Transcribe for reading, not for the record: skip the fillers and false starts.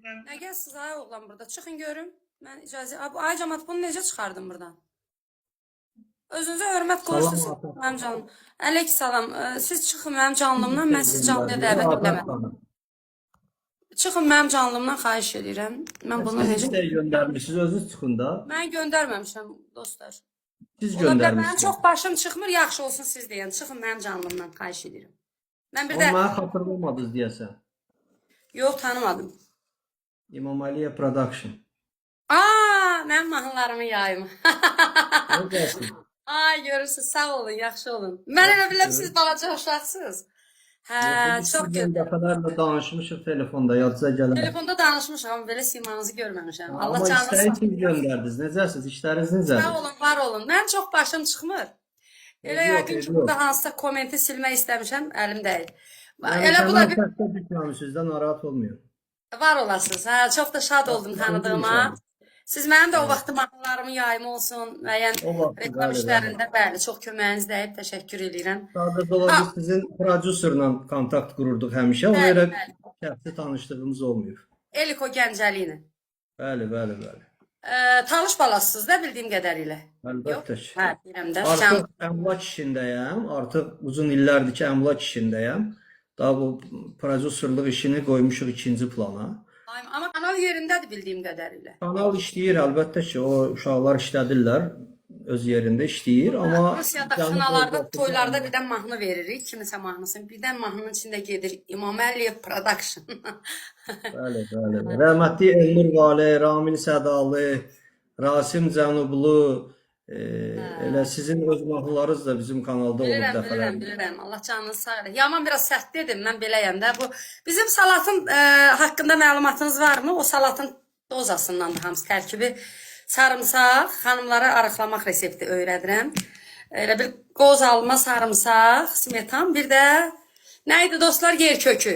Nə gəlsiz ay oğlan burada? Çıxın görüm. Mən icazə... Ay cəmat, bunu necə çıxardım buradan? Özünüzə hörmət qoyursunuz mənim canım. Əleyhissalam. Siz çıxın mənim canlımdan, mən sizi canlıya dəvət edəməm. Çıxın mənim canlımdan, xahiş edirəm. Mən bunu Siz istəyə göndərmişsiniz, özünüz çıxın da. Mən göndərməmişəm dostlar. Siz Ola bilər, mənim göndərmişsiniz. çox başım çıxmır, yaxşı olsun siz deyən. Çıxın mənim canlımdan, xahiş edirəm. Mən bir də... Onu mənə xatırlamadınız deyəsən. Yox, tanımadım. İmamaliyə Production. Mənim mahnılarımı yayım. Ne dersin? Ay, görürsünüz, sağ olun, yaxşı olun. Mən elə biləm, siz balaca uşaqsınız. Hə, çox gözəl. Dəfələrlə danışmışıq telefonda, yadınıza gəlmir. Telefonda danışmışıq, amma belə simanızı görməmişəm. Allah Amma canınızı istəyi kim göndərdiniz? Necəsiniz? İşləriniz necədir? sağ olun, var olun. Mənim çox başım çıxmır. Elə Yox, yəqin ki, yox. burada hansısa kommenti silmək istəmişəm, əlim deyil. Yəni, Elə bu da bir təxtə düşməmişsiniz də, narahat olmuyor. var olasınız. Hə, çox da şad oldum tanıdığıma. Siz mənim də o vaxtı mahnılarımı yayım olsun, müəyyən O vaxtı, reklam bəli, işlərində, bəli, çox köməyiniz dəyib, təşəkkür edirəm. Sadəcə olaraq biz sizin prodüserlə kontakt qururduq həmişə. Ona Bəli, görə şəxsi tanışdığımız olmuyor. Eliko Gəncəli. Bəli, bəli, bəli. Talış balasısınız da bildiyim qədərilə. Əlbəttə ki. Hə, deyirəm də. Artıq əmlak işindəyəm. Artıq uzun illərdir ki, əmlak işindəyəm. Daha bu prodüserlik işini qoymuşuq ikinci plana. Amma kanal yerindədir bildiyim qədərilə. Kanal işləyir, əlbəttə ki, o uşaqlar işlədirlər, öz yerində işləyir, amma Rusiyada xınalarda, toylarda birdən mahnı veririk, kimisə mahnısını. Birdən mahnının içində gedir İmam Əliyev Production. Bəli, bəli. Rəhmətli Elnur Vali, Ramin Sədalı, Rasim Cənublu, elə sizin öz mahnılarınız da bizim kanalda olub dəfələrlə. Bilirəm. Allah canınızı sağ eləsin. Yaman biraz sərt dedim, mən beləyəm də. Bu bizim salatın haqqında məlumatınız varmı? O salatın dozasından da hamısı tərkibi sarımsaq, xanımlara arıqlamaq resepti öyrədirəm. Elə bir qoz alma, sarımsaq, smetan, bir də nə idi dostlar? Yer kökü.